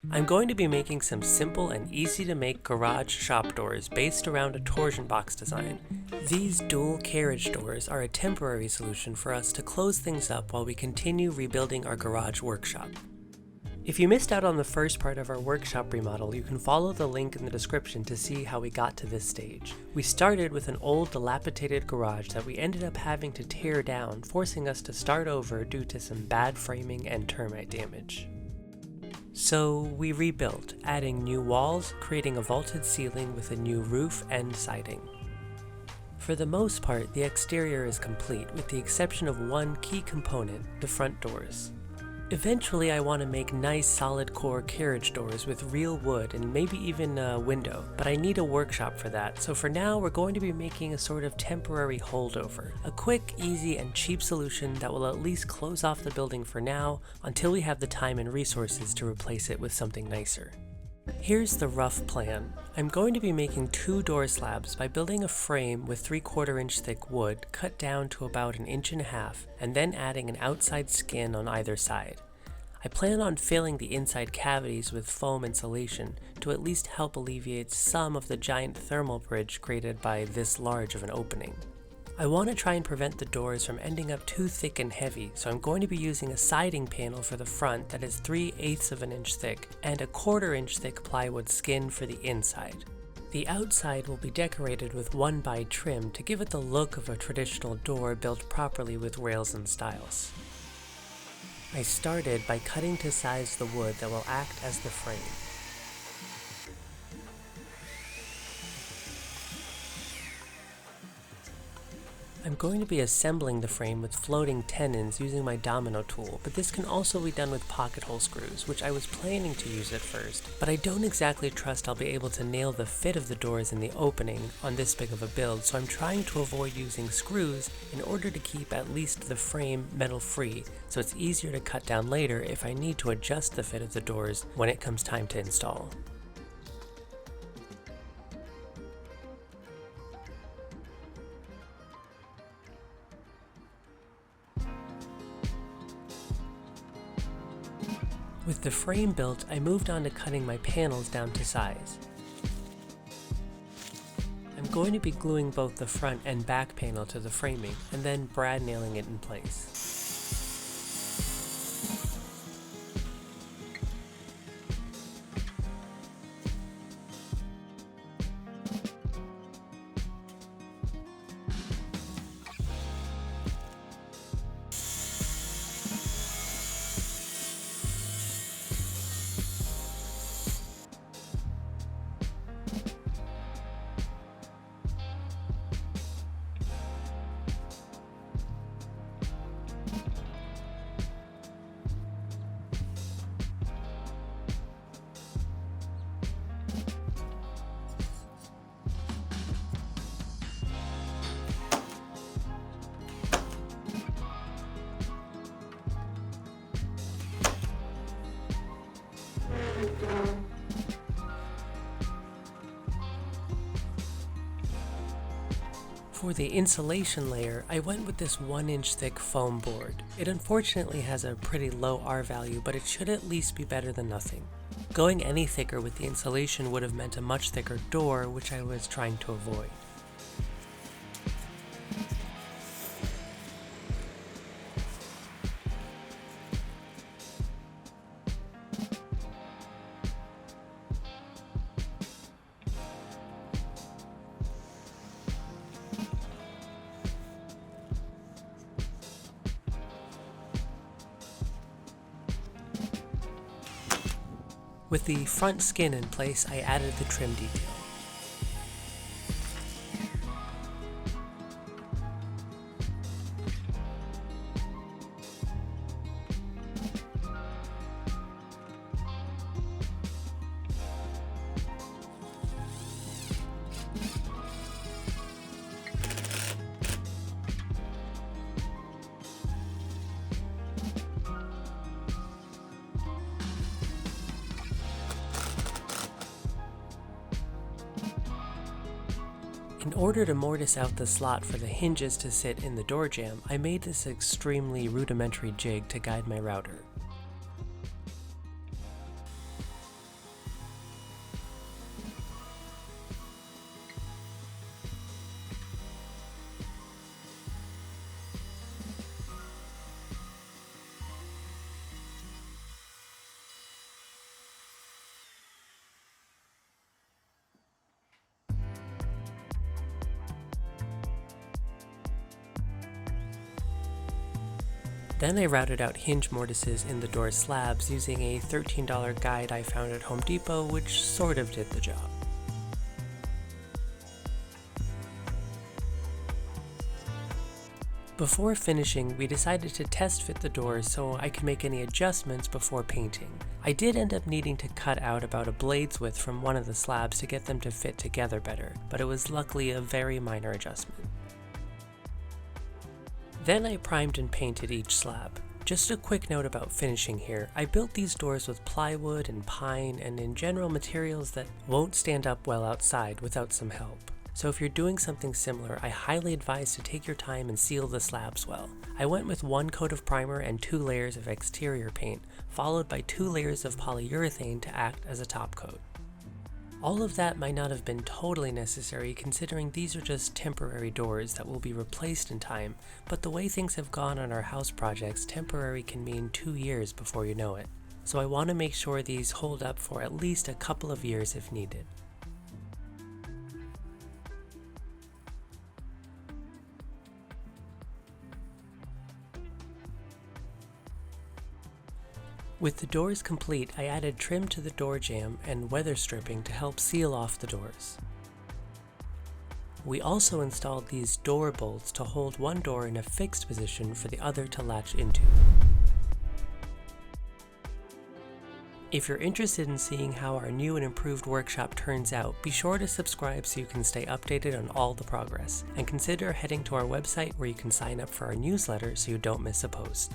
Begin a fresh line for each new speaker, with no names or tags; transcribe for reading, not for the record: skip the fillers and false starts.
I'm going to be making some simple and easy to make garage shop doors based around a torsion box design. These dual carriage doors are a temporary solution for us to close things up while we continue rebuilding our garage workshop. If you missed out on the first part of our workshop remodel, you can follow the link in the description to see how we got to this stage. We started with an old dilapidated garage that we ended up having to tear down, forcing us to start over due to some bad framing and termite damage. So we rebuilt, adding new walls, creating a vaulted ceiling with a new roof and siding. For the most part, the exterior is complete, with the exception of one key component, the front doors. Eventually I want to make nice solid core carriage doors with real wood and maybe even a window, but I need a workshop for that, so for now we're going to be making a sort of temporary holdover. A quick, easy, and cheap solution that will at least close off the building for now until we have the time and resources to replace it with something nicer. Here's the rough plan. I'm going to be making two door slabs by building a frame with 3/4 inch thick wood cut down to about 1.5 inches and then adding an outside skin on either side. I plan on filling the inside cavities with foam insulation to at least help alleviate some of the giant thermal bridge created by this large of an opening. I want to try and prevent the doors from ending up too thick and heavy, so I'm going to be using a siding panel for the front that is 3/8 of an inch thick and a 1/4 inch thick plywood skin for the inside. The outside will be decorated with 1x trim to give it the look of a traditional door built properly with rails and stiles. I started by cutting to size the wood that will act as the frame. I'm going to be assembling the frame with floating tenons using my domino tool, but this can also be done with pocket hole screws, which I was planning to use at first, but I don't exactly trust I'll be able to nail the fit of the doors in the opening on this big of a build, so I'm trying to avoid using screws in order to keep at least the frame metal free, so it's easier to cut down later if I need to adjust the fit of the doors when it comes time to install. With the frame built, I moved on to cutting my panels down to size. I'm going to be gluing both the front and back panel to the framing, and then brad nailing it in place. For the insulation layer, I went with this 1-inch thick foam board. It unfortunately has a pretty low R value, but it should at least be better than nothing. Going any thicker with the insulation would have meant a much thicker door, which I was trying to avoid. With the front skin in place, I added the trim detail. In order to mortise out the slot for the hinges to sit in the door jamb, I made this extremely rudimentary jig to guide my router. Then I routed out hinge mortises in the door slabs using a $13 guide I found at Home Depot, which sort of did the job. Before finishing, we decided to test fit the doors so I could make any adjustments before painting. I did end up needing to cut out about a blade's width from one of the slabs to get them to fit together better, but it was luckily a very minor adjustment. Then I primed and painted each slab. Just a quick note about finishing here, I built these doors with plywood and pine and in general materials that won't stand up well outside without some help. So if you're doing something similar, I highly advise to take your time and seal the slabs well. I went with 1 coat of primer and 2 layers of exterior paint, followed by 2 layers of polyurethane to act as a top coat. All of that might not have been totally necessary considering these are just temporary doors that will be replaced in time, but the way things have gone on our house projects, temporary can mean 2 years before you know it. So I want to make sure these hold up for at least a couple of years if needed. With the doors complete, I added trim to the door jamb and weather stripping to help seal off the doors. We also installed these door bolts to hold one door in a fixed position for the other to latch into. If you're interested in seeing how our new and improved workshop turns out, be sure to subscribe so you can stay updated on all the progress, and consider heading to our website where you can sign up for our newsletter so you don't miss a post.